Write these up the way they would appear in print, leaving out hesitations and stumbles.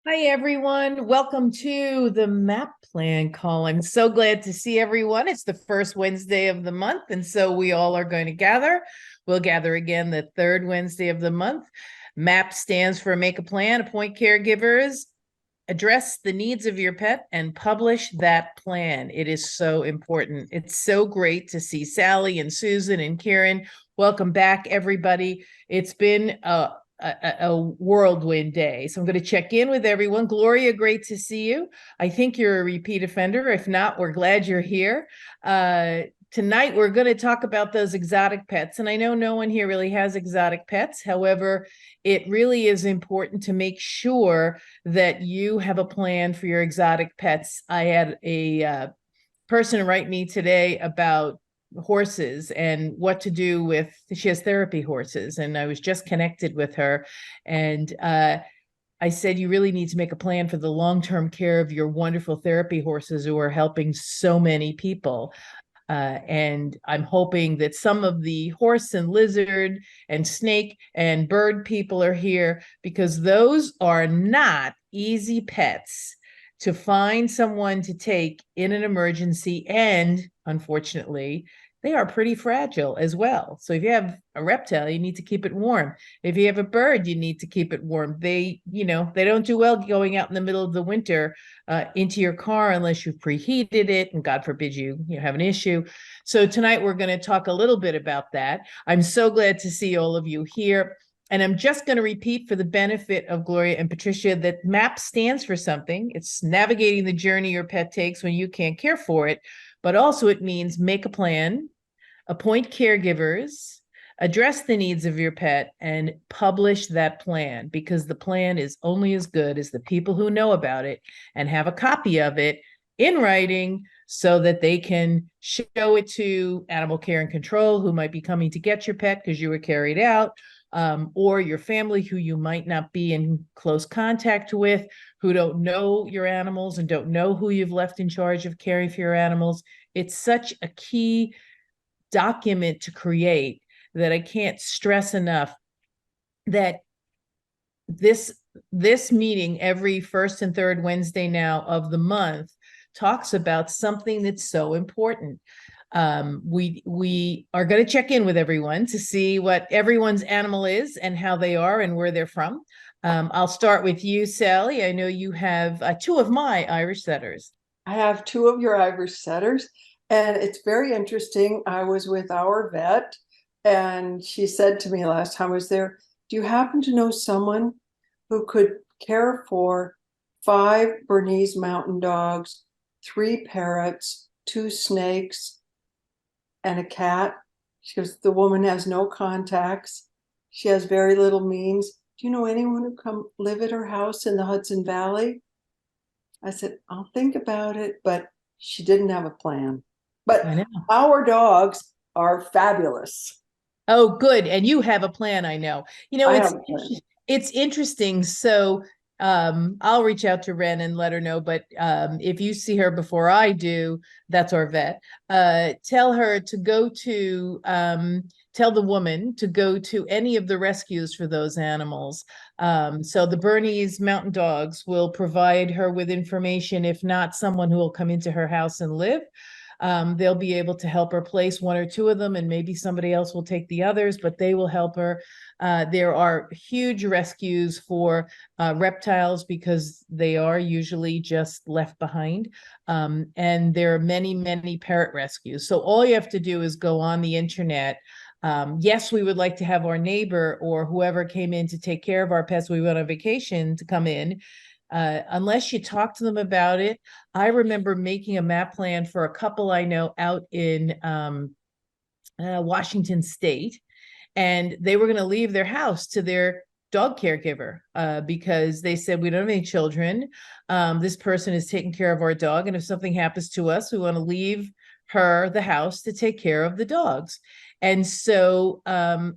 Hi, everyone. Welcome to the MAP Plan call. I'm so glad to see everyone. It's the first Wednesday of the month, and so we all are going to gather. We'll gather again the third Wednesday of the month. MAP stands for Make a Plan, Appoint Caregivers, Address the Needs of Your Pet, and Publish that Plan. It is so important. It's so great to see Sally and Susan and Karen. Welcome back, everybody. It's been a whirlwind day. So I'm going to check in with everyone. Gloria, great to see you. I think you're a repeat offender. If not, we're glad you're here. Tonight, we're going to talk about those exotic pets. And I know no one here really has exotic pets. However, it really is important to make sure that you have a plan for your exotic pets. I had a person write me today about horses and what to do with, she has therapy horses, and I was just connected with her, and I said, you really need to make a plan for the long-term care of your wonderful therapy horses who are helping so many people. And I'm hoping that some of the horse and lizard and snake and bird people are here, because those are not easy pets to find someone to take in an emergency. And unfortunately, they are pretty fragile as well. So if you have a reptile, you need to keep it warm. If you have a bird, you need to keep it warm. They don't do well going out in the middle of the winter into your car unless you've preheated it, and God forbid you have an issue. So tonight we're going to talk a little bit about that. I'm so glad to see all of you here. And I'm just going to repeat for the benefit of Gloria and Patricia that MAP stands for something. It's navigating the journey your pet takes when you can't care for it, but also it means make a plan, appoint caregivers, address the needs of your pet, and publish that plan, because the plan is only as good as the people who know about it and have a copy of it in writing so that they can show it to animal care and control who might be coming to get your pet because you were carried out, or your family who you might not be in close contact with, who don't know your animals and don't know who you've left in charge of caring for your animals. It's such a key document to create that I can't stress enough that this meeting every first and third Wednesday now of the month talks about something that's so important. We are going to check in with everyone to see what everyone's animal is and how they are and where they're from. I'll start with you, Sally. I know you have two of my Irish setters. I have two of your Irish setters, and it's very interesting. I was with our vet, and she said to me last time I was there, do you happen to know someone who could care for five Bernese mountain dogs, three parrots, two snakes, and a cat? She goes, the woman has no contacts. She has very little means. Do you know anyone who come live at her house in the Hudson Valley? I said, I'll think about it, but she didn't have a plan. I But know. our dogs are fabulous. Oh, good. And you have a plan, I know. You know, I it's have a plan. it's interesting. So I'll reach out to Ren and let her know. But if you see her before I do, that's our vet. Tell her to go to tell the woman to go to any of the rescues for those animals. So the Bernese mountain dogs will provide her with information, if not someone who will come into her house and live. They'll be able to help her place one or two of them, and maybe somebody else will take the others, but they will help her. There are huge rescues for reptiles because they are usually just left behind. And there are many, many parrot rescues. So all you have to do is go on the internet. Yes, we would like to have our neighbor or whoever came in to take care of our pets. We went on vacation to come in. Unless you talk to them about it. I remember making a MAP plan for a couple I know out in Washington State, and they were going to leave their house to their dog caregiver because they said, we don't have any children. This person is taking care of our dog, and if something happens to us, we want to leave her the house to take care of the dogs. And so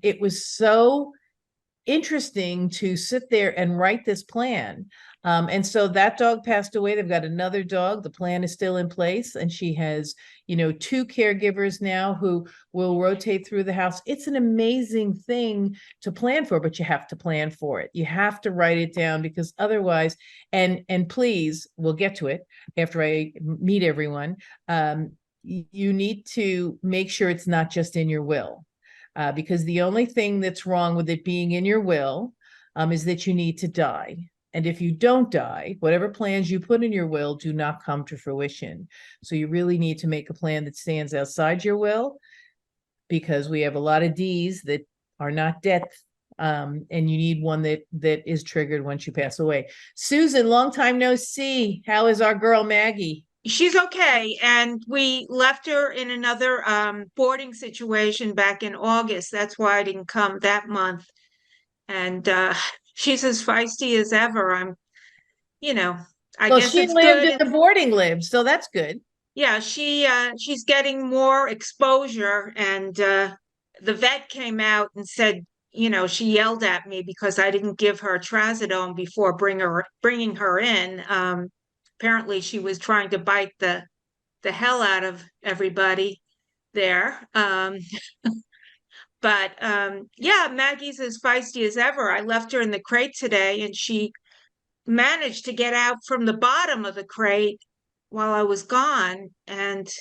it was so interesting to sit there and write this plan. And so that dog passed away. They've got another dog. The plan is still in place. And she has, you know, 2 caregivers now who will rotate through the house. It's an amazing thing to plan for, but you have to plan for it. You have to write it down, because otherwise, and please, we'll get to it after I meet everyone. You need to make sure it's not just in your will. Because the only thing that's wrong with it being in your will is that you need to die. And if you don't die, whatever plans you put in your will do not come to fruition. So you really need to make a plan that stands outside your will, because we have a lot of Ds that are not death. And you need one that is triggered once you pass away. Susan, long time no see. How is our girl Maggie? She's okay. And we left her in another boarding situation back in August. That's why I didn't come that month. And she's as feisty as ever. I Well, guess she it's lived good. in the boarding live, so that's good. Yeah, she's getting more exposure. And the vet came out and said, she yelled at me because I didn't give her trazodone before bringing her in. Apparently she was trying to bite the hell out of everybody there. But yeah, Maggie's as feisty as ever. I left her in the crate today, and she managed to get out from the bottom of the crate while I was gone. And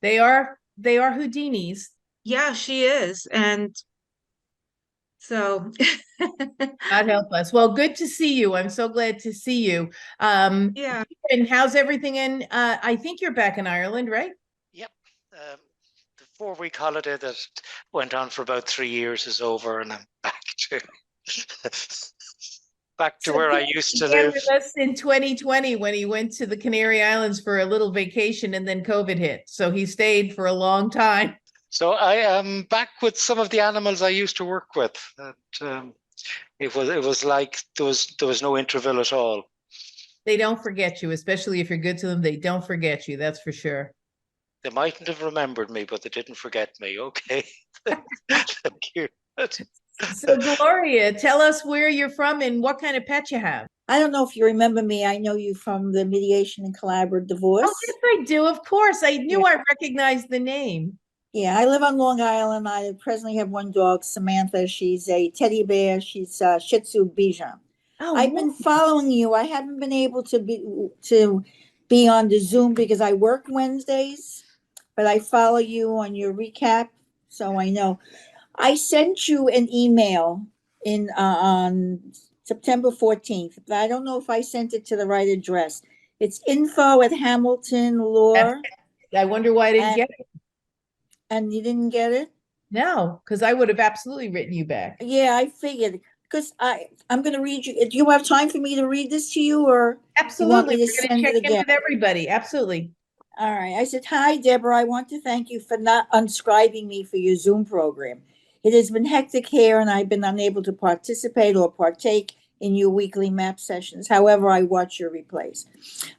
They are Houdinis. yeah, she is. And so God help us. Well, good to see you. I'm so glad to see you. yeah. And how's everything in, I think you're back in Ireland, right? Yep. The 4-week holiday that went on for about 3 years is over, and I'm back to So where I he used to began live. with us in 2020 when he went to the Canary Islands for a little vacation, and then COVID hit. So he stayed for a long time. So I am back with some of the animals I used to work with. And, it was like there was no interval at all. They don't forget you, especially if you're good to them. They don't forget you. That's for sure. They mightn't have remembered me, but they didn't forget me. Okay. Thank you. So Gloria, tell us where you're from and what kind of pet you have. I don't know if you remember me. I know you from the mediation and collaborative divorce. Oh, yes, I do. Of course. I knew I recognized the name. Yeah, I live on Long Island. I presently have one dog, Samantha. She's a teddy bear. She's Shih Tzu Bichon. Oh, I've been following you. I haven't been able to be on the Zoom because I work Wednesdays, but I follow you on your recap, so I know. I sent you an email on September 14th, but I don't know if I sent it to the right address. It's info at Hamilton Law. I wonder why I didn't get it. And you didn't get it? No, because I would have absolutely written you back. Yeah, I figured. Because I'm going to read you. Do you have time for me to read this to you, or Absolutely. you want me to We're going send to it check in again? with everybody. Absolutely. All right. I said, hi, Deborah. I want to thank you for not unscribing me for your Zoom program. It has been hectic here, and I've been unable to participate or partake in your weekly MAP sessions. However, I watch your replays.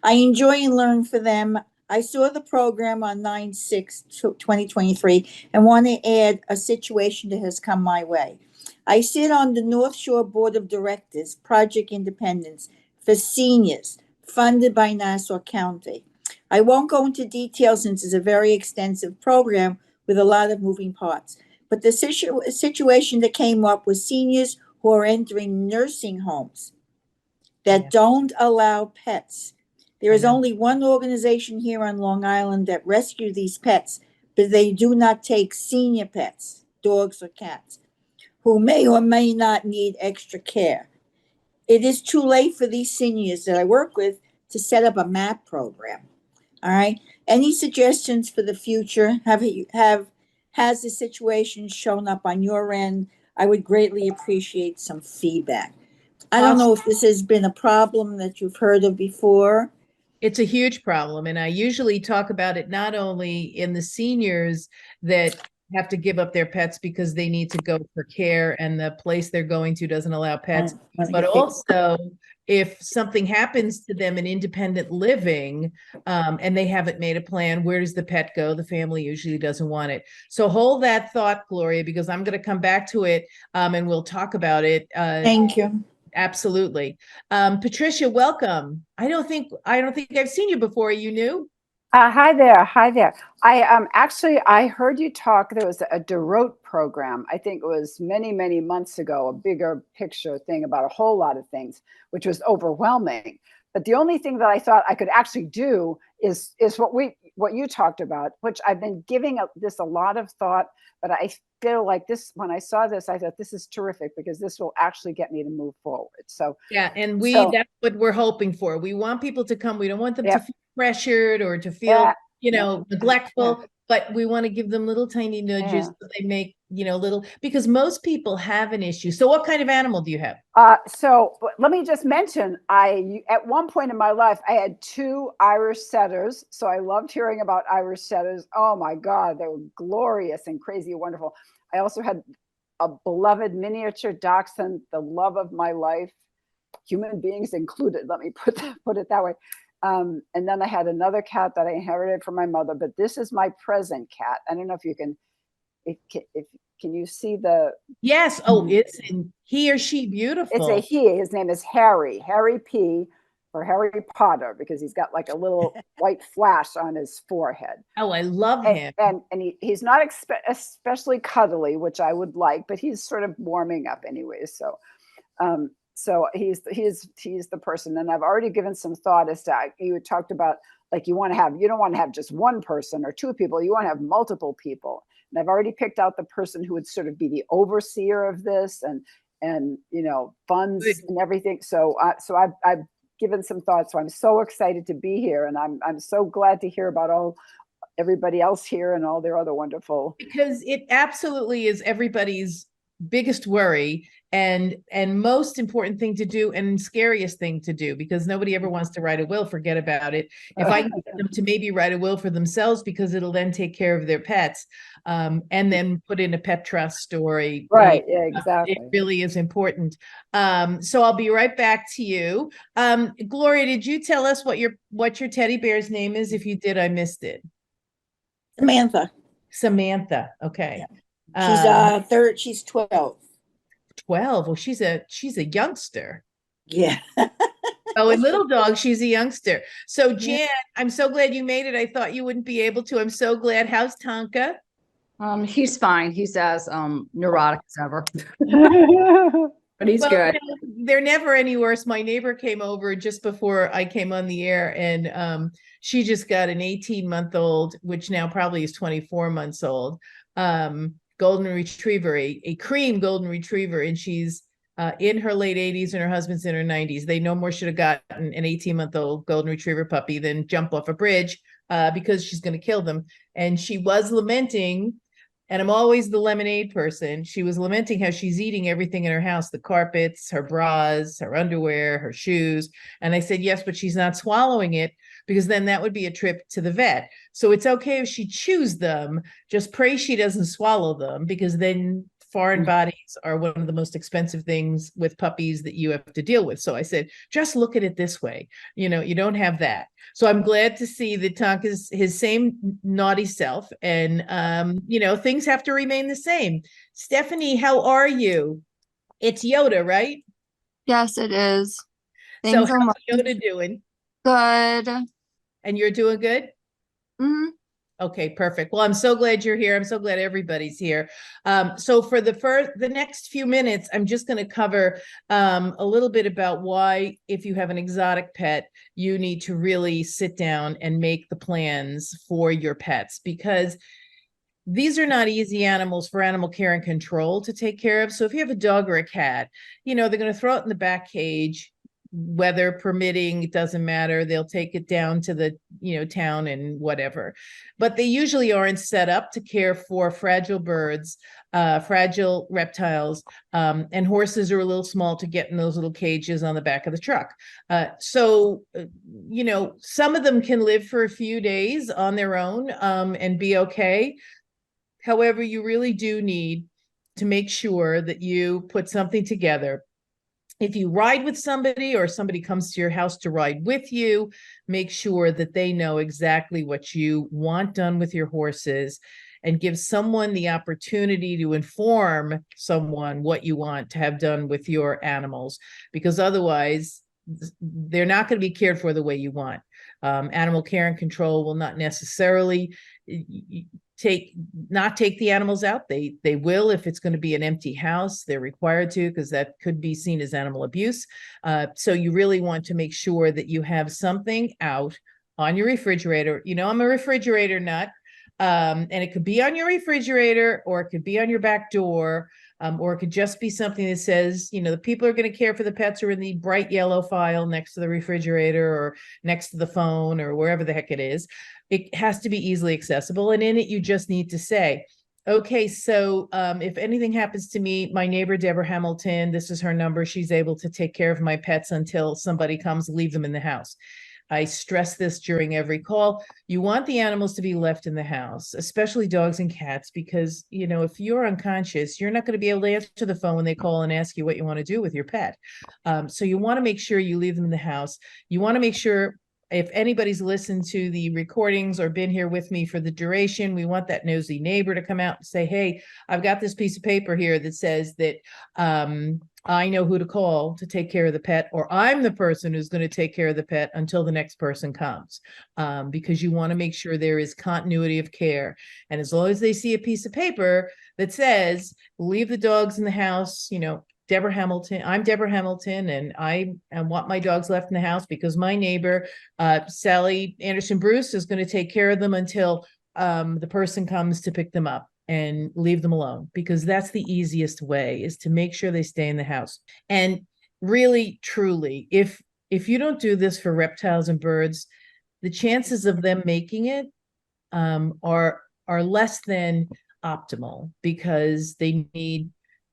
I enjoy and learn for them. I saw the program on 9/6/2023 and want to add a situation that has come my way. I sit on the North Shore Board of Directors, Project Independence, for seniors, funded by Nassau County. I won't go into details since it's a very extensive program with a lot of moving parts. But the situation that came up was seniors who are entering nursing homes that don't allow pets. There is only one organization here on Long Island that rescue these pets, but they do not take senior pets, dogs or cats, who may or may not need extra care. It is too late for these seniors that I work with to set up a MAP program. All right. Any suggestions for the future? Has the situation shown up on your end? I would greatly appreciate some feedback. I don't know if this has been a problem that you've heard of before. It's a huge problem. And I usually talk about it not only in the seniors that have to give up their pets because they need to go for care and the place they're going to doesn't allow pets. But also, if something happens to them in independent living, and they haven't made a plan, where does the pet go? The family usually doesn't want it. So hold that thought, Gloria, because I'm going to come back to it, and we'll talk about it. Thank you. Absolutely. Patricia, welcome. I don't think I've seen you before. Are you new? Hi there. Hi there. I heard you talk. There was a DeRote program. I think it was many, many months ago, a bigger picture thing about a whole lot of things, which was overwhelming. But the only thing that I thought I could actually do is what you talked about, which I've been giving this a lot of thought. But I feel like this, when I saw this, I thought this is terrific because this will actually get me to move forward. So yeah, and that's what we're hoping for. We want people to come. We don't want them to feel pressured or to feel, neglectful, but we want to give them little tiny nudges so they make, little, because most people have an issue. So what kind of animal do you have? So let me just mention, at one point in my life, I had 2 Irish setters. So I loved hearing about Irish setters. Oh my God, they were glorious and crazy, wonderful. I also had a beloved miniature dachshund, the love of my life, human beings included. Let me put it that way. And then I had another cat that I inherited from my mother, but this is my present cat. I don't know if you can, can you see the? Yes. Oh, it's he or she beautiful. It's a he. His name is Harry P, for Harry Potter, because he's got like a little white flash on his forehead. Oh, I love him. And he's not especially cuddly, which I would like, but he's sort of warming up anyway. So, so he's the person. And I've already given some thought as to, you talked about, like, you don't want to have just one person or 2 people. You want to have multiple people. And I've already picked out the person who would sort of be the overseer of this and funds and everything. So I've given some thoughts. So I'm so excited to be here, and I'm so glad to hear about everybody else here and all their other wonderful. Because it absolutely is everybody's biggest worry and most important thing to do and scariest thing to do, because nobody ever wants to write a will. Forget about it. If I can get them to maybe write a will for themselves, because it'll then take care of their pets, and then put in a pet trust story. Right. Yeah, exactly. It really is important. So I'll be right back to you. Gloria, did you tell us what your teddy bear's name is? If you did, I missed it. Samantha. Okay. She's she's 12. 12. Well, she's a youngster. Yeah. Oh, and little dog, she's a youngster. So Jan, I'm so glad you made it. I thought you wouldn't be able to. I'm so glad. How's Tonka? He's fine. He's as neurotic as ever. But he's good. They're never any worse. My neighbor came over just before I came on the air, and she just got an 18-month-old, which now probably is 24 months old, golden retriever, a cream golden retriever, and she's in her late 80s and her husband's in her 90s. They no more should have gotten an 18-month-old golden retriever puppy than jump off a bridge, because she's going to kill them. And she was lamenting, and I'm always the lemonade person. She was lamenting how she's eating everything in her house, the carpets, her bras, her underwear, her shoes. And I said, yes, but she's not swallowing it, because then that would be a trip to the vet. So it's okay if she chews them, just pray she doesn't swallow them, because then foreign bodies are one of the most expensive things with puppies that you have to deal with. So I said, just look at it this way. You don't have that. So I'm glad to see that Tonk is his same naughty self, and, things have to remain the same. Stephanie, how are you? It's Yoda, right? Yes, it is. So how's Yoda doing? Good. And you're doing good? Mm-hmm. Okay, perfect. Well, I'm so glad you're here. I'm so glad everybody's here. So for the next few minutes, I'm just going to cover a little bit about why, if you have an exotic pet, you need to really sit down and make the plans for your pets, because these are not easy animals for animal care and control to take care of. So if you have a dog or a cat, they're going to throw it in the back cage. Weather permitting, it doesn't matter. They'll take it down to the, town and whatever. But they usually aren't set up to care for fragile birds, fragile reptiles, and horses are a little small to get in those little cages on the back of the truck. So some of them can live for a few days on their own, and be okay. However, you really do need to make sure that you put something together. If you ride with somebody or somebody comes to your house to ride with you, make sure that they know exactly what you want done with your horses, and give someone the opportunity to inform someone what you want to have done with your animals, because otherwise they're not going to be cared for the way you want. Animal care and control will not necessarily take the animals out. They will, if it's going to be an empty house, they're required to, because that could be seen as animal abuse. So you really want to make sure that you have something out on your refrigerator. You know, I'm a refrigerator nut. And it could be on your refrigerator, or it could be on your back door, or it could just be something that says, you know, the people who are going to care for the pets are in the bright yellow file next to the refrigerator or next to the phone or wherever the heck it is. It has to be easily accessible. And in it, you just need to say, okay, so if anything happens to me, my neighbor, Deborah Hamilton, this is her number. She's able to take care of my pets until somebody comes, leave them in the house. I stress this during every call. You want the animals to be left in the house, especially dogs and cats, because, you know, if you're unconscious, you're not going to be able to answer the phone when they call and ask you what you want to do with your pet. So you want to make sure you leave them in the house. You want to make sure, if anybody's listened to the recordings or been here with me for the duration, we want that nosy neighbor to come out and say, hey, I've got this piece of paper here that says that I know who to call to take care of the pet, or I'm the person who's going to take care of the pet until the next person comes, because you want to make sure there is continuity of care. And as long as they see a piece of paper that says, leave the dogs in the house, you know, Deborah Hamilton, I'm Deborah Hamilton, and I want my dogs left in the house because my neighbor, Sally Anderson Bruce, is going to take care of them until the person comes to pick them up, and leave them alone, because that's the easiest way, is to make sure they stay in the house. And really, truly, if you don't do this for reptiles and birds, the chances of them making it are less than optimal, because they need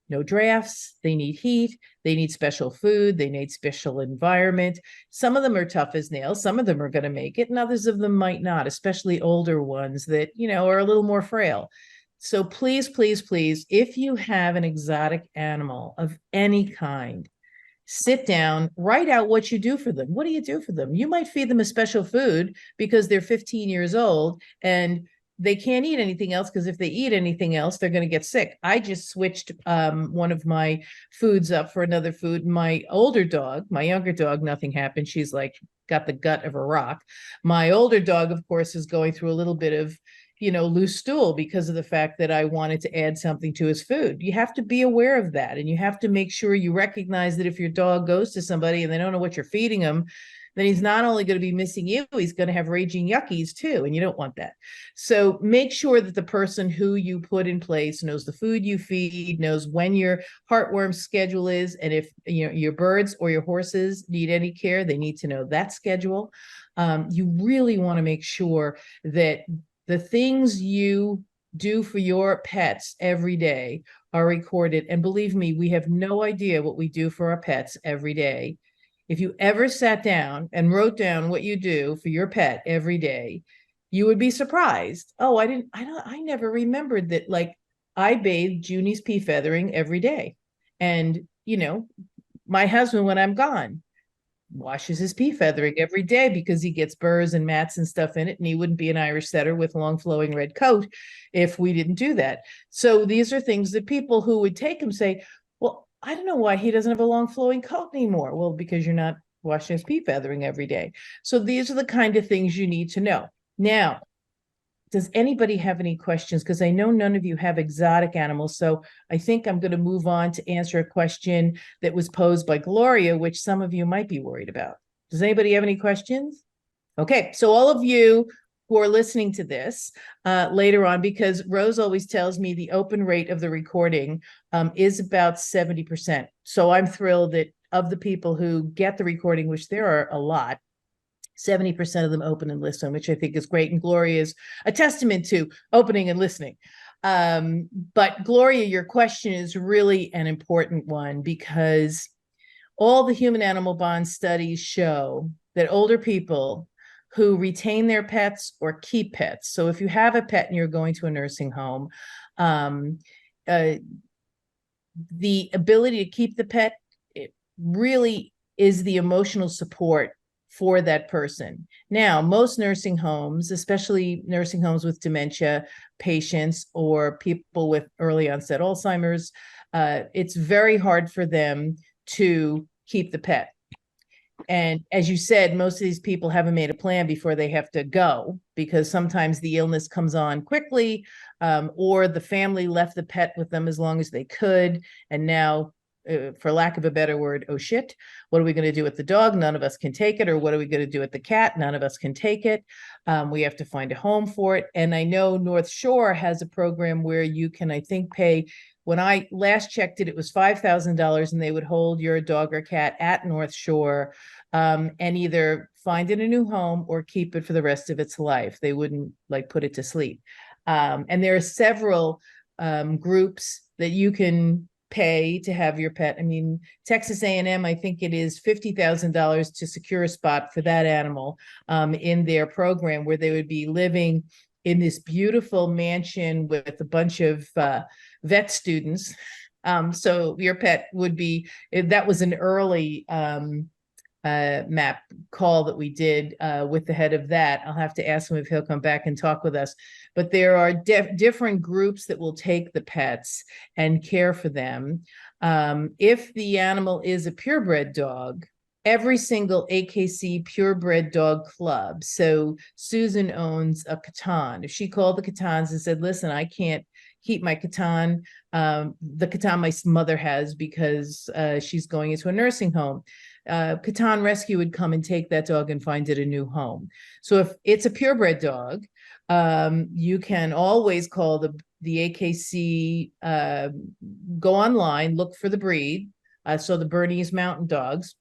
no drafts, they need heat, they need special food, they need special environment. Some of them are tough as nails, some of them are going to make it, and others of them might not, especially older ones that, you know, are a little more frail. So please, please, please, if you have an exotic animal of any kind, sit down, write out what you do for them. What do you do for them? You might feed them a special food because they're 15 years old and they can't eat anything else, because if they eat anything else, they're going to get sick. I just switched one of my foods up for another food. My older dog, my younger dog, nothing happened. She's like got the gut of a rock. My older dog, of course, is going through a little bit of, you know, loose stool because of the fact that I wanted to add something to his food. You have to be aware of that. And you have to make sure you recognize that if your dog goes to somebody and they don't know what you're feeding him, then he's not only going to be missing you, he's going to have raging yuckies too. And you don't want that. So make sure that the person who you put in place knows the food you feed, knows when your heartworm schedule is. And if, you know, your birds or your horses need any care, they need to know that schedule. You really want to make sure that the things you do for your pets every day are recorded. And believe me, we have no idea what we do for our pets every day. If you ever sat down and wrote down what you do for your pet every day, you would be surprised. Oh, I never remembered that, like, I bathe Junie's pea feathering every day. And, you know, my husband, when I'm gone, washes his pea feathering every day because he gets burrs and mats and stuff in it, and he wouldn't be an Irish setter with long flowing red coat if we didn't do that. So these are things that people who would take him say, well, I don't know why he doesn't have a long flowing coat anymore. Well, because you're not washing his pea feathering every day. So these are the kind of things you need to know. Now, does anybody have any questions? Because I know none of you have exotic animals. So I think I'm going to move on to answer a question that was posed by Gloria, which some of you might be worried about. Does anybody have any questions? Okay, so all of you who are listening to this later on, because Rose always tells me the open rate of the recording is about 70%. So I'm thrilled that of the people who get the recording, which there are a lot, 70% of them open and listen, which I think is great. And Gloria is a testament to opening and listening. But Gloria, your question is really an important one, because all the human animal bond studies show that older people who retain their pets or keep pets. So if you have a pet and you're going to a nursing home, the ability to keep the pet, it really is the emotional support for that person. Now, most nursing homes, especially nursing homes with dementia patients or people with early onset Alzheimer's, it's very hard for them to keep the pet. And as you said, most of these people haven't made a plan before they have to go, because sometimes the illness comes on quickly, or the family left the pet with them as long as they could. And now, for lack of a better word, oh shit, what are we going to do with the dog? None of us can take it. Or what are we going to do with the cat? None of us can take it. We have to find a home for it. And I know North Shore has a program where you can, I think, pay. When I last checked it, it was $5,000, and they would hold your dog or cat at North Shore, and either find it a new home or keep it for the rest of its life. They wouldn't like put it to sleep. And there are several groups that you can pay to have your pet. I mean, Texas A&M, I think it is $50,000 to secure a spot for that animal in their program, where they would be living in this beautiful mansion with a bunch of vet students. So your pet would be, that was an early MAAP call that we did with the head of that. I'll have to ask him if he'll come back and talk with us. But there are different groups that will take the pets and care for them. If the animal is a purebred dog, every single AKC purebred dog club. So Susan owns a Catan. If she called the Catans and said, listen, I can't keep my Catan, the Catan my mother has, because she's going into a nursing home, Catan Rescue would come and take that dog and find it a new home. So if it's a purebred dog, you can always call the AKC, go online, look for the breed. So the Bernese Mountain Dogs.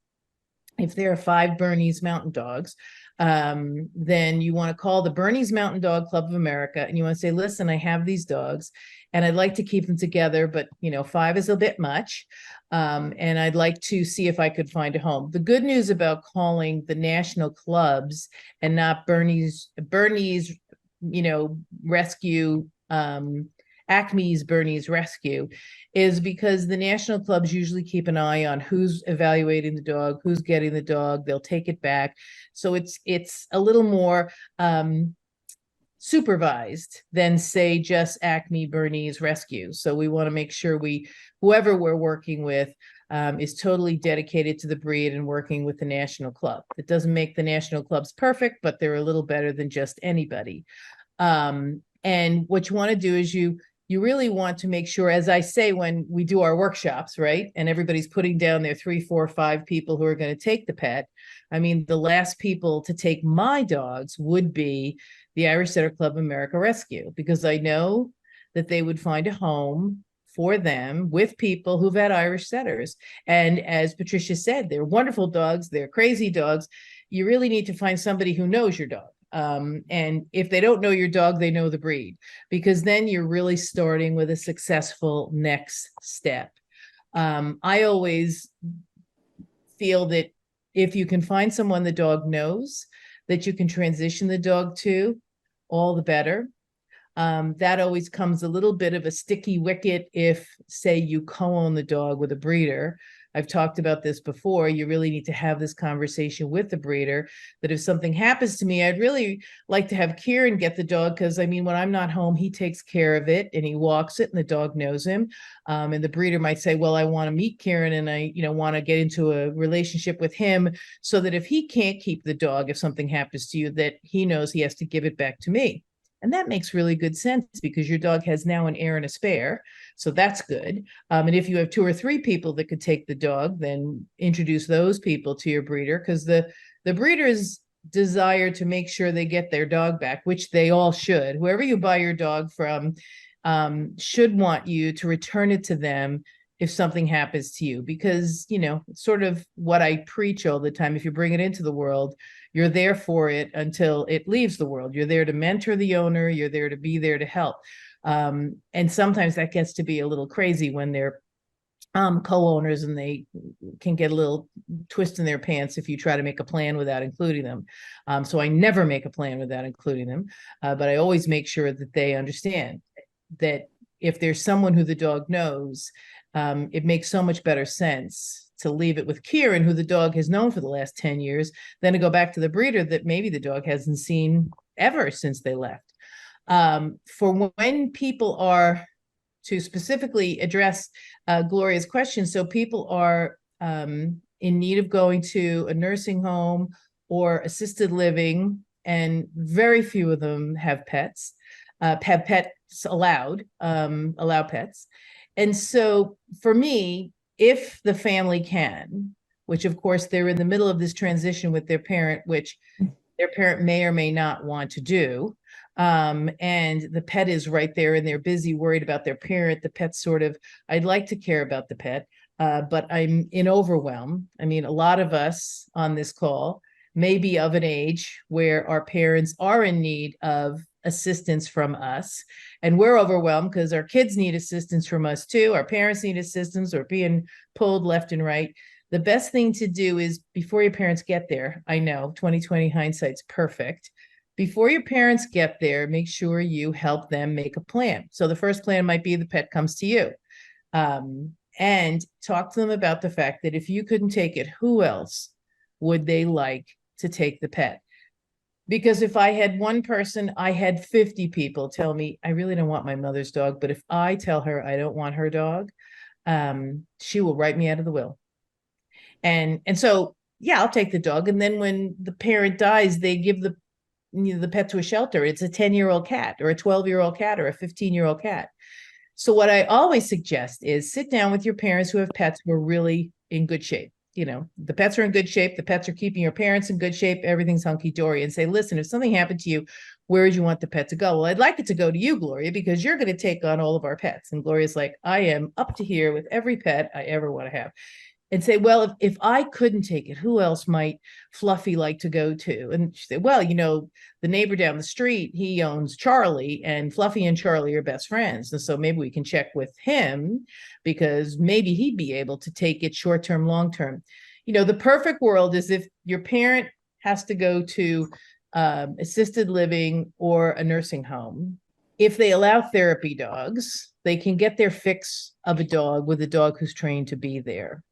If there are 5 Bernese Mountain Dogs, then you want to call the Bernese Mountain Dog Club of America, and you want to say, listen, I have these dogs and I'd like to keep them together, but 5 is a bit much. And I'd like to see if I could find a home. The good news about calling the national clubs and not Bernese rescue, Acme's Bernese Rescue, is because the national clubs usually keep an eye on who's evaluating the dog, who's getting the dog, they'll take it back. So it's a little more supervised than, say, just Acme Bernese Rescue. So we want to make sure whoever we're working with is totally dedicated to the breed and working with the national club. It doesn't make the national clubs perfect, but they're a little better than just anybody. And what you want to do is you really want to make sure, as I say, when we do our workshops, right? And everybody's putting down their 3, 4, 5 people who are going to take the pet. I mean, the last people to take my dogs would be the Irish Setter Club of America Rescue, because I know that they would find a home for them with people who've had Irish setters. And as Patricia said, they're wonderful dogs. They're crazy dogs. You really need to find somebody who knows your dog. And if they don't know your dog, they know the breed, because then you're really starting with a successful next step. I always feel that if you can find someone the dog knows that you can transition the dog to, all the better. That always comes a little bit of a sticky wicket if, say, you co-own the dog with a breeder. I've talked about this before. You really need to have this conversation with the breeder, that if something happens to me, I'd really like to have Kieran get the dog, because I mean, when I'm not home, he takes care of it and he walks it and the dog knows him. And the breeder might say, well, I want to meet Kieran and I want to get into a relationship with him, so that if he can't keep the dog, if something happens to you, that he knows he has to give it back to me. And that makes really good sense, because your dog has now an heir and a spare. So that's good. And if you have 2 or 3 people that could take the dog, then introduce those people to your breeder, because the breeder's desire to make sure they get their dog back, which they all should. Whoever you buy your dog from should want you to return it to them if something happens to you, because, it's sort of what I preach all the time. If you bring it into the world, you're there for it until it leaves the world. You're there to mentor the owner. You're there to be there to help. And sometimes that gets to be a little crazy when they're co-owners, and they can get a little twist in their pants if you try to make a plan without including them. So I never make a plan without including them, but I always make sure that they understand that if there's someone who the dog knows, it makes so much better sense to leave it with Kieran, who the dog has known for the last 10 years, than to go back to the breeder that maybe the dog hasn't seen ever since they left. For when people are, to specifically address Gloria's question, so people are in need of going to a nursing home or assisted living, and very few of them have pets, have pets allowed, allow pets. And so for me, if the family can, which of course they're in the middle of this transition with their parent, which their parent may or may not want to do, and the pet is right there and they're busy worried about their parent, the pet's sort of, I'd like to care about the pet, but I'm in overwhelm. I mean, a lot of us on this call may be of an age where our parents are in need of assistance from us, and we're overwhelmed because our kids need assistance from us too. Our parents need assistance, or being pulled left and right. The best thing to do is, before your parents get there, I know 2020 hindsight's perfect. Before your parents get there, make sure you help them make a plan. So the first plan might be the pet comes to you, and talk to them about the fact that if you couldn't take it, who else would they like to take the pet? Because if I had one person, I had 50 people tell me, I really don't want my mother's dog, but if I tell her I don't want her dog, she will write me out of the will. And so, yeah, I'll take the dog. And then when the parent dies, they give the pet to a shelter. It's a 10-year-old cat or a 12-year-old cat or a 15-year-old cat. So what I always suggest is sit down with your parents who have pets who are really in good shape. You know, the pets are in good shape. The pets are keeping your parents in good shape. Everything's hunky-dory. And say, listen, if something happened to you, where would you want the pet to go? Well, I'd like it to go to you, Gloria, because you're going to take on all of our pets. And Gloria's like, I am up to here with every pet I ever want to have. And say, well, if I couldn't take it, who else might Fluffy like to go to? And she said, well, you know, the neighbor down the street, he owns Charlie, and Fluffy and Charlie are best friends. And so maybe we can check with him, because maybe he'd be able to take it short-term, long-term. You know, the perfect world is if your parent has to go to assisted living or a nursing home. If they allow therapy dogs, they can get their fix of a dog with a dog who's trained to be there.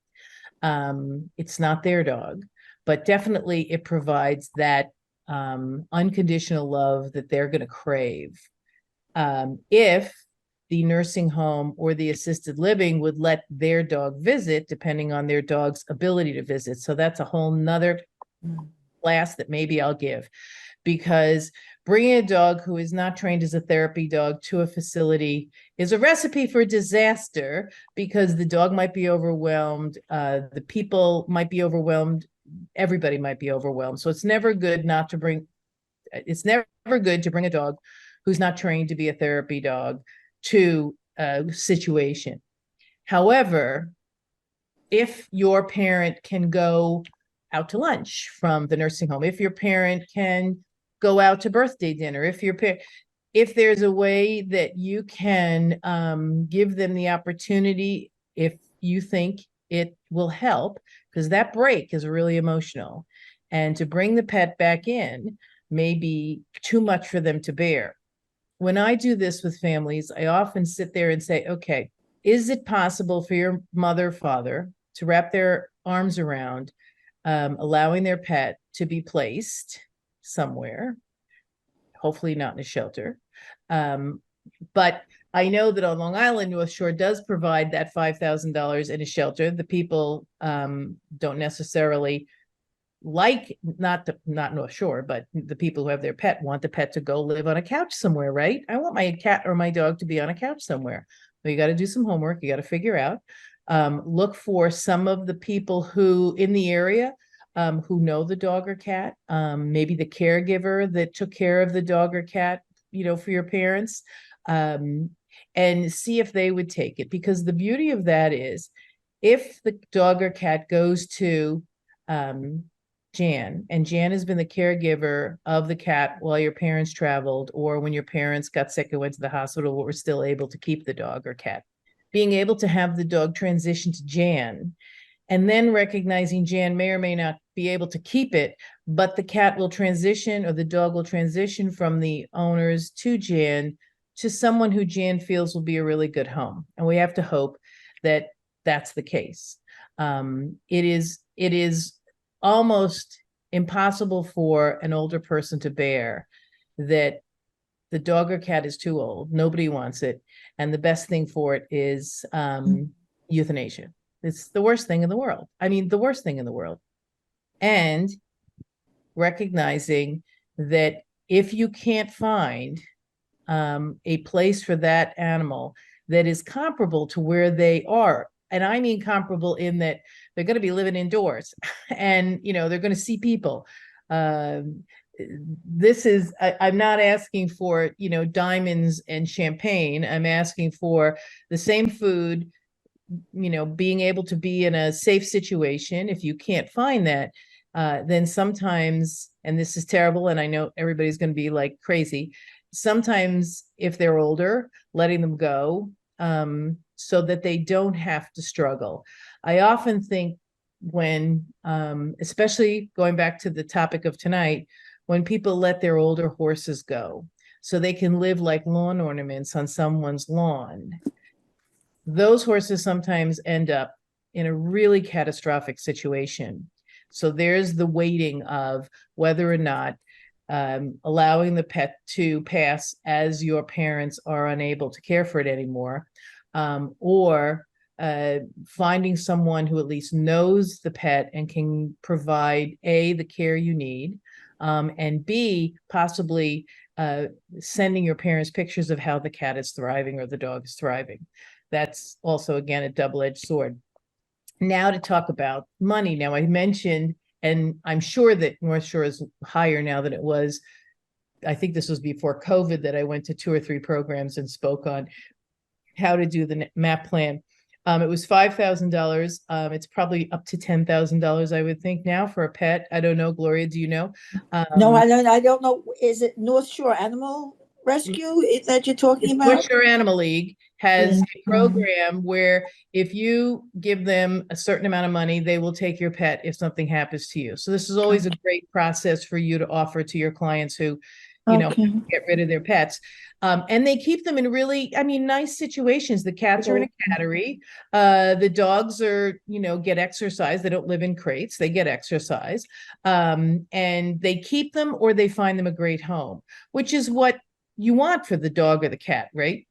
It's not their dog, but definitely it provides that unconditional love that they're going to crave. If the nursing home or the assisted living would let their dog visit, depending on their dog's ability to visit. So that's a whole nother class that maybe I'll give, because bringing a dog who is not trained as a therapy dog to a facility is a recipe for disaster, because the dog might be overwhelmed, the people might be overwhelmed, everybody might be overwhelmed. So it's never good to bring a dog who's not trained to be a therapy dog to a situation. However, if your parent can go out to lunch from the nursing home, if your parent can go out to birthday dinner, if there's a way that you can give them the opportunity, if you think it will help, because that break is really emotional, and to bring the pet back in may be too much for them to bear. When I do this with families, I often sit there and say, okay, is it possible for your mother or father to wrap their arms around allowing their pet to be placed somewhere, hopefully not in a shelter? But I know that on Long Island, North Shore does provide that $5,000 in a shelter. The people don't necessarily like, not North Shore, but the people who have their pet want the pet to go live on a couch somewhere, right? I want my cat or my dog to be on a couch somewhere. Well, you got to do some homework. You got to figure out, look for some of the people who in the area who know the dog or cat, maybe the caregiver that took care of the dog or cat, you know, for your parents, and see if they would take it. Because the beauty of that is, if the dog or cat goes to Jan, and Jan has been the caregiver of the cat while your parents traveled, or when your parents got sick and went to the hospital, but were still able to keep the dog or cat, being able to have the dog transition to Jan, and then recognizing Jan may or may not be able to keep it, but the cat will transition, or the dog will transition from the owners to Jan to someone who Jan feels will be a really good home. And we have to hope that that's the case. It is almost impossible for an older person to bear that the dog or cat is too old. Nobody wants it. And the best thing for it is euthanasia. It's the worst thing in the world. I mean, the worst thing in the world. And recognizing that if you can't find a place for that animal that is comparable to where they are, and I mean comparable in that they're going to be living indoors and, they're going to see people. This is, I'm not asking for, diamonds and champagne. I'm asking for the same food, being able to be in a safe situation. If you can't find that, then sometimes, and this is terrible, and I know everybody's going to be like crazy, sometimes if they're older, letting them go so that they don't have to struggle. I often think when, especially going back to the topic of tonight, when people let their older horses go so they can live like lawn ornaments on someone's lawn, those horses sometimes end up in a really catastrophic situation. So there's the waiting of whether or not allowing the pet to pass as your parents are unable to care for it anymore, or finding someone who at least knows the pet and can provide A, the care you need, and B, possibly sending your parents pictures of how the cat is thriving or the dog is thriving. That's also, again, a double-edged sword. Now to talk about money. Now, I mentioned, and I'm sure that North Shore is higher now than it was. I think this was before COVID that I went to 2 or 3 programs and spoke on how to do the MAAP plan. It was $5,000. It's probably up to $10,000, I would think, now for a pet. I don't know, Gloria, do you know? No, I don't know. Is it North Shore Animal Rescue that you're talking about? North Shore Animal League has Yeah. a program where if you give them a certain amount of money, they will take your pet if something happens to you. So this is always a great process for you to offer to your clients who, Okay. get rid of their pets. And they keep them in really, nice situations. The cats are in a cattery. The dogs are, get exercise. They don't live in crates. They get exercise. And they keep them or they find them a great home, which is what you want for the dog or the cat, right?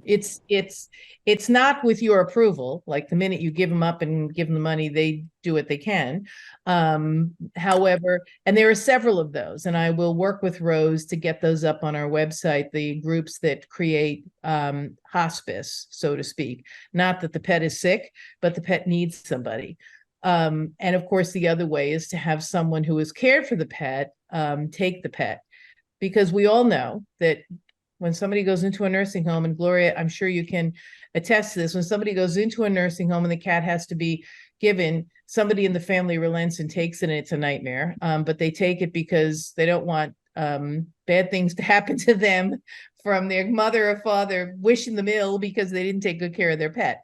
It's not with your approval. Like the minute you give them up and give them the money, they do what they can. However, and there are several of those, and I will work with Rose to get those up on our website, the groups that create hospice, so to speak. Not that the pet is sick, but the pet needs somebody. And of course, the other way is to have someone who has cared for the pet take the pet. Because we all know that when somebody goes into a nursing home, and Gloria, I'm sure you can attest to this, when somebody goes into a nursing home and the cat has to be given, somebody in the family relents and takes it, and it's a nightmare. But they take it because they don't want bad things to happen to them from their mother or father wishing them ill because they didn't take good care of their pet.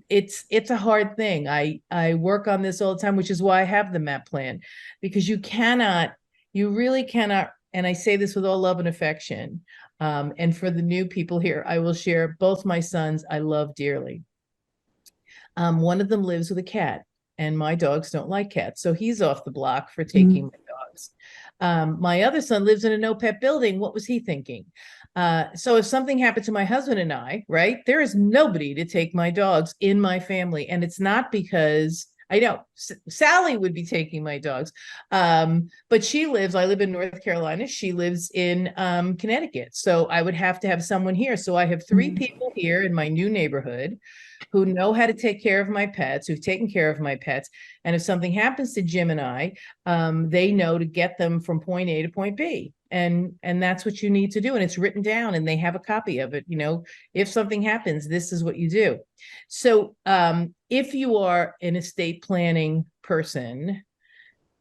It's a hard thing. I work on this all the time, which is why I have the MAAP plan, because you really cannot, and I say this with all love and affection, and for the new people here, I will share both my sons I love dearly. One of them lives with a cat, and my dogs don't like cats, so he's off the block for taking my dogs. My other son lives in a no-pet building. What was he thinking? So if something happened to my husband and I, right, there is nobody to take my dogs in my family, and it's not because I know Sally would be taking my dogs, but I live in North Carolina. She lives in Connecticut. So I would have to have someone here. So I have 3 people here in my new neighborhood who know how to take care of my pets, who've taken care of my pets. And if something happens to Jim and I, they know to get them from point A to point B. And that's what you need to do. And it's written down and they have a copy of it. If something happens, this is what you do. So if you are an estate planning person,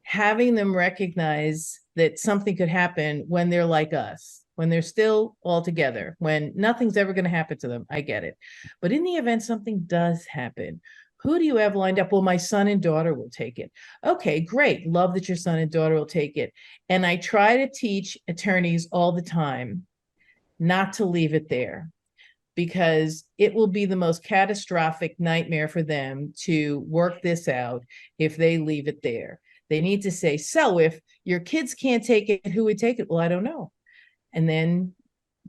having them recognize that something could happen when they're like us, when they're still all together, when nothing's ever going to happen to them, I get it. But in the event something does happen, who do you have lined up? Well, my son and daughter will take it. Okay, great. Love that your son and daughter will take it. And I try to teach attorneys all the time not to leave it there, because it will be the most catastrophic nightmare for them to work this out if they leave it there. They need to say, so if your kids can't take it, who would take it? Well, I don't know. And then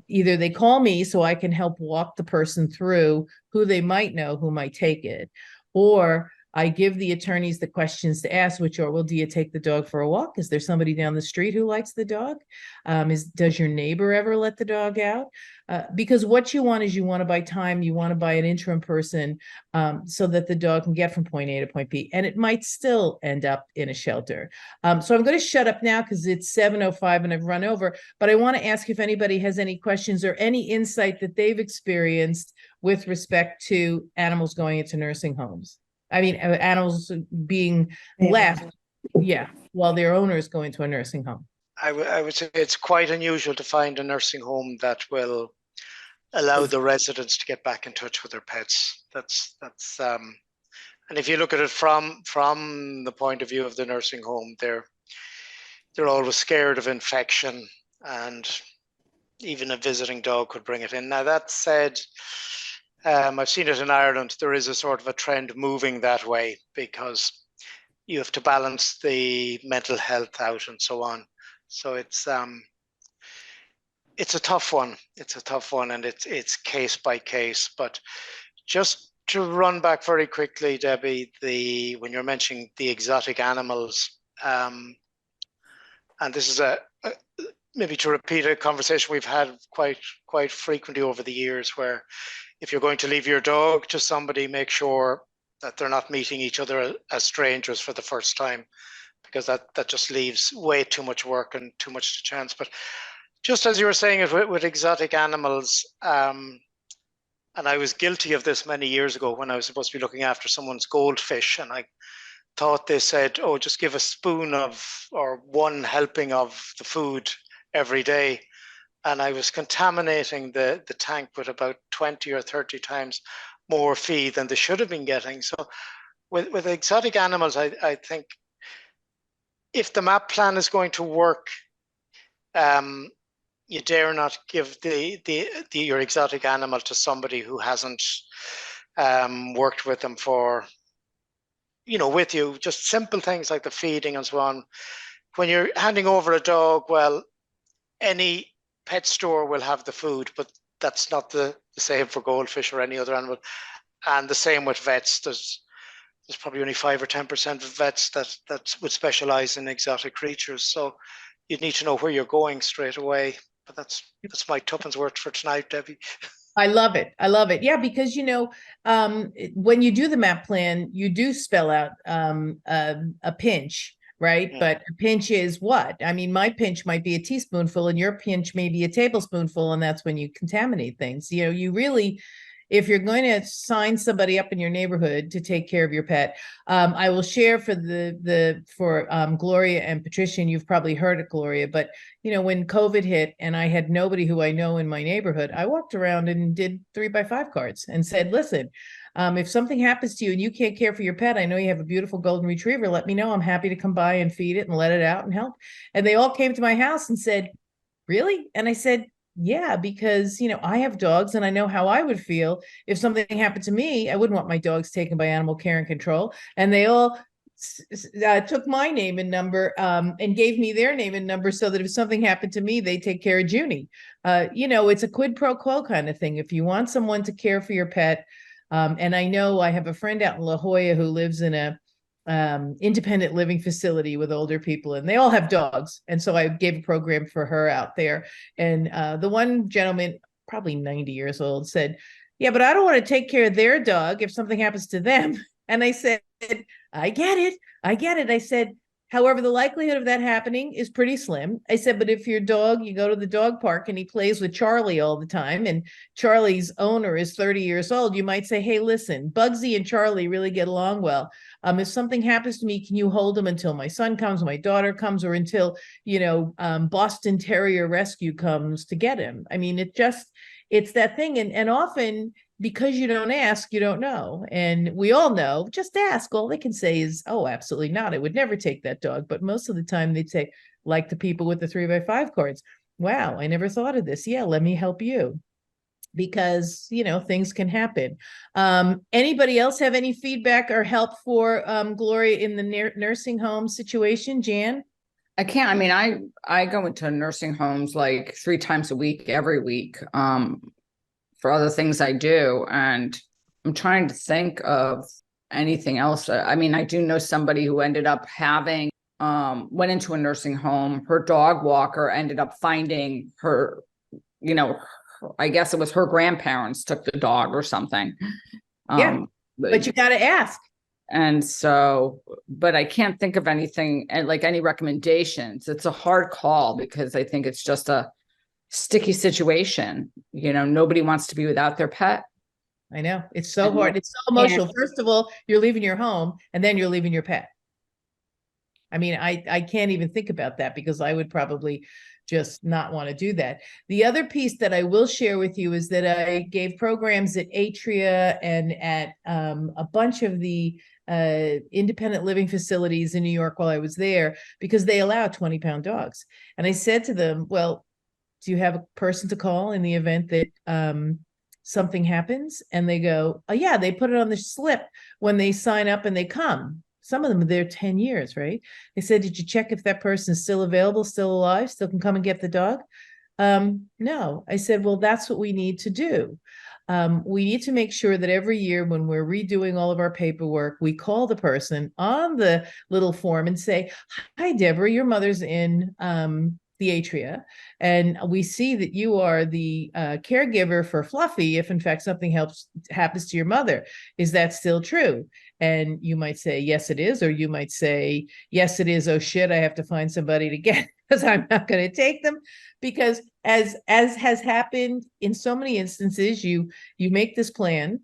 either they call me so I can help walk the person through who they might know who might take it, or I give the attorneys the questions to ask, which are, well, do you take the dog for a walk? Is there somebody down the street who likes the dog? Does your neighbor ever let the dog out? Because what you want is, you want to buy time, you want to buy an interim person, so that the dog can get from point A to point B, and it might still end up in a shelter. So I'm going to shut up now because it's 7:05 and I've run over, but I want to ask if anybody has any questions or any insight that they've experienced with respect to animals going into nursing homes. I mean, animals being left, while their owners go into a nursing home. I would say it's quite unusual to find a nursing home that will allow the residents to get back in touch with their pets. And if you look at it from the point of view of the nursing home, they're always scared of infection, and even a visiting dog could bring it in. Now, that said, I've seen it in Ireland. There is a sort of a trend moving that way, because you have to balance the mental health out and so on. So it's a tough one. It's a tough one, and it's case by case. But just to run back very quickly, Debbie, when you're mentioning the exotic animals, and this is maybe to repeat a conversation we've had quite frequently over the years, where if you're going to leave your dog to somebody, make sure that they're not meeting each other as strangers for the first time, because that just leaves way too much work and too much to chance. But just as you were saying it with exotic animals, and I was guilty of this many years ago when I was supposed to be looking after someone's goldfish, and I thought they said, oh, just give a spoon of, or one helping of the food every day. And I was contaminating the tank with about 20 or 30 times more feed than they should have been getting. So with exotic animals, I think if the MAAP plan is going to work, you dare not give your exotic animal to somebody who hasn't worked with them with you. Just simple things like the feeding and so on. When you're handing over a dog, well, any pet store will have the food, but that's not the same for goldfish or any other animal. And the same with vets. There's probably only 5 or 10% of vets that would specialize in exotic creatures. So you'd need to know where you're going straight away. But that's my tuppence worth for tonight, Debbie. I love it. I love it. Yeah, because when you do the MAAP plan, you do spell out a pinch, right? Yeah. But a pinch is what? I mean, my pinch might be a teaspoonful, and your pinch may be a tablespoonful, and that's when you contaminate things. You really, if you're going to sign somebody up in your neighborhood to take care of your pet, I will share for Gloria and Patricia, and you've probably heard of Gloria, but when COVID hit and I had nobody who I know in my neighborhood, I walked around and did 3x5 cards and said, listen, if something happens to you and you can't care for your pet, I know you have a beautiful golden retriever, let me know. I'm happy to come by and feed it and let it out and help. And they all came to my house and said, really? And I said, yeah, because, I have dogs and I know how I would feel if something happened to me. I wouldn't want my dogs taken by animal care and control. And they all took my name and number and gave me their name and number so that if something happened to me, they take care of Junie. It's a quid pro quo kind of thing. If you want someone to care for your pet, and I know I have a friend out in La Jolla who lives in a independent living facility with older people, and they all have dogs. And so I gave a program for her out there. And the one gentleman, probably 90 years old, said, yeah, but I don't want to take care of their dog if something happens to them. And I said, I get it. I said, however, the likelihood of that happening is pretty slim. I said, but if your dog, you go to the dog park and he plays with Charlie all the time, and Charlie's owner is 30 years old, you might say, hey, listen, Bugsy and Charlie really get along well. If something happens to me, can you hold him until my son comes, my daughter comes, or until, Boston Terrier Rescue comes to get him? I mean, it's that thing. And often, because you don't ask, you don't know. And we all know, just ask. All they can say is, oh, absolutely not. I would never take that dog. But most of the time they'd say, like the people with the 3x5 cards, wow, I never thought of this. Yeah, let me help you. Because, things can happen. Anybody else have any feedback or help for Gloria in the nursing home situation, Jan? I can't, I mean, I go into nursing homes like 3 times a week, every week, for other things I do. And I'm trying to think of anything else. I mean, I do know somebody who ended up having, went into a nursing home. Her dog walker ended up finding her, I guess it was her grandparents took the dog or something. Yeah, but you got to ask. And so, but I can't think of anything like any recommendations. It's a hard call because I think it's just a sticky situation. Nobody wants to be without their pet. I know. It's so hard. It's so emotional. First of all, you're leaving your home and then you're leaving your pet. I mean, I can't even think about that because I would probably just not want to do that. The other piece that I will share with you is that I gave programs at Atria and at a bunch of the independent living facilities in New York while I was there, because they allow 20-pound dogs. And I said to them, well, do you have a person to call in the event that something happens? And they go, oh yeah, they put it on the slip when they sign up and they come. Some of them are there 10 years, right? They said, did you check if that person is still available, still alive, still can come and get the dog? No. I said, well, that's what we need to do. We need to make sure that every year when we're redoing all of our paperwork, we call the person on the little form and say, hi, Deborah, your mother's in the Atria, and we see that you are the caregiver for Fluffy if in fact something happens to your mother. Is that still true? And you might say, yes, it is. Or you might say, yes, it is. Oh shit, I have to find somebody to get because I'm not going to take them. Because as has happened in so many instances, you make this plan,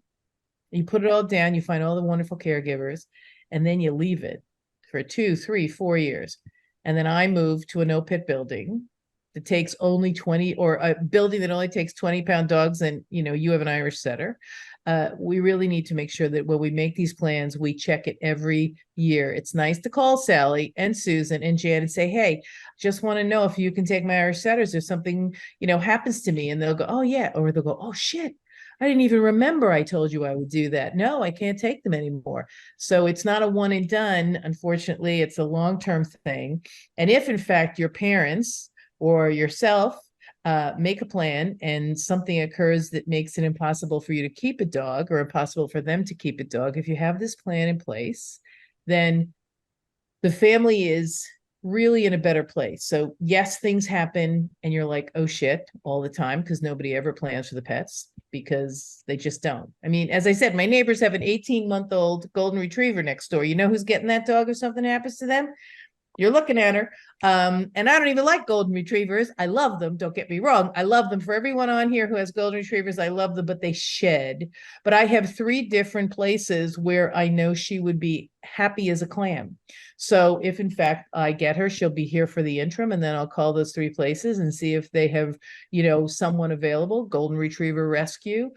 you put it all down, you find all the wonderful caregivers, and then you leave it for 2, 3, 4 years. And then I moved to a no-pit building that takes only 20, or a building that only takes 20-pound dogs, and you have an Irish setter. We really need to make sure that when we make these plans, we check it every year. It's nice to call Sally and Susan and Jan and say, hey, just want to know if you can take my Irish setters if something, happens to me. And they'll go, oh yeah. Or they'll go, oh shit, I didn't even remember I told you I would do that. No, I can't take them anymore. So it's not a one and done. Unfortunately, it's a long-term thing. And if in fact your parents or yourself make a plan and something occurs that makes it impossible for you to keep a dog or impossible for them to keep a dog, if you have this plan in place, then the family is really in a better place. So yes, things happen and you're like, oh shit, all the time, because nobody ever plans for the pets because they just don't. I mean, as I said, my neighbors have an 18-month-old golden retriever next door. You know who's getting that dog if something happens to them? You're looking at her. And I don't even like golden retrievers. I love them. Don't get me wrong. I love them. For everyone on here who has golden retrievers, I love them, but they shed. But I have 3 different places where I know she would be happy as a clam. So if in fact I get her, she'll be here for the interim, and then I'll call those 3 places and see if they have, someone available, golden retriever rescue.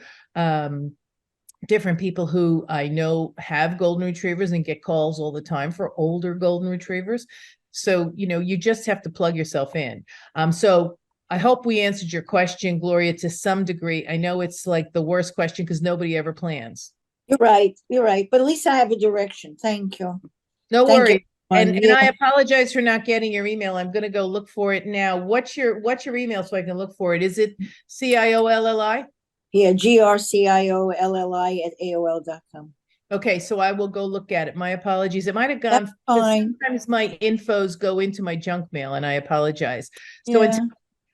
Different people who I know have golden retrievers and get calls all the time for older golden retrievers. So, you just have to plug yourself in. So I hope we answered your question, Gloria, to some degree. I know it's like the worst question because nobody ever plans. You're right. But at least I have a direction. Thank you. No Thank worries. you. And I apologize for not getting your email. I'm going to go look for it now. What's your email so I can look for it? Is it CIOLLI? Yeah, GRCIOLLI@AOL.com. Okay, so I will go look at it. My apologies. It might have gone. That's fine. Sometimes my infos go into my junk mail, and I apologize. So Yeah.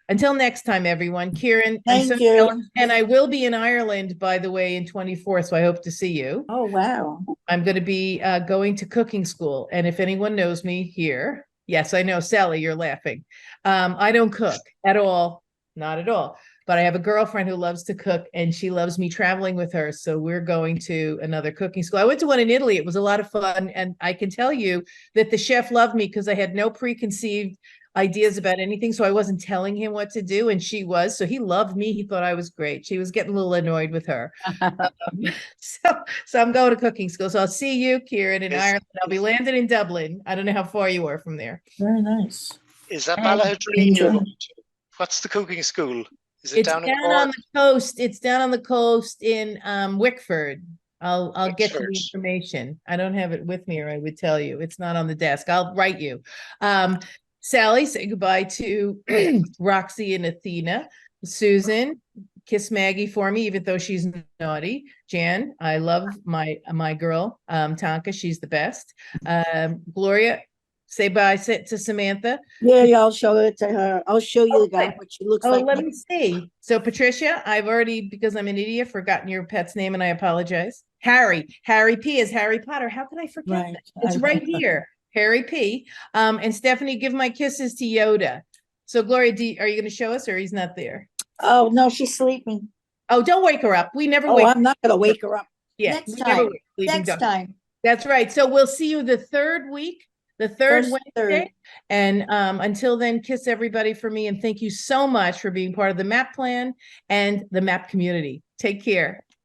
until next time, everyone. Kieran, Thank you. and I will be in Ireland, by the way, in 24. So I hope to see you. Oh, wow. I'm going to be going to cooking school, and if anyone knows me here, yes, I know, Sally, you're laughing. I don't cook at all, not at all. but I have a girlfriend who loves to cook and she loves me traveling with her. So we're going to another cooking school. I went to one in Italy. It was a lot of fun. And I can tell you that the chef loved me because I had no preconceived ideas about anything. So I wasn't telling him what to do. And she was. So he loved me. He thought I was great. She was getting a little annoyed with her. So I'm going to cooking school. So I'll see you, Kieran, in Is- Ireland. I'll be landing in Dublin. I don't know how far you are from there. Very nice. Is that And Balahadreen you're enjoy. going to? What's the cooking school? Is it It's down in down on Cork? the coast. It's down on the coast in Wickford. I'll get you the Wickford. information. I don't have it with me, or I would tell you. It's not on the desk. I'll write you. Sally, say goodbye to Roxy and Athena. Susan, kiss Maggie for me, even though she's naughty. Jan, I love my girl, Tonka. She's the best. Gloria, say bye to Samantha. Yeah, I'll show it to her. I'll show you the guy, Okay. what she looks Oh, like. let me see. So Patricia, I've already, because I'm an idiot, forgotten your pet's name and I apologize. Harry P is Harry Potter. How could I forget Right. that? It's right here. Harry P. And Stephanie, give my kisses to Yoda. So Gloria, are you going to show us or he's not there? Oh, no, she's sleeping. Oh, don't wake her up. We never Oh, wake. I'm not gonna wake her up. Yeah, Next we never time. wake sleeping Next dogs. time. That's right. So we'll see you the third week, the third First, Wednesday. third. And until then, kiss everybody for me. And thank you so much for being part of the MAAP plan and the MAAP community. Take care.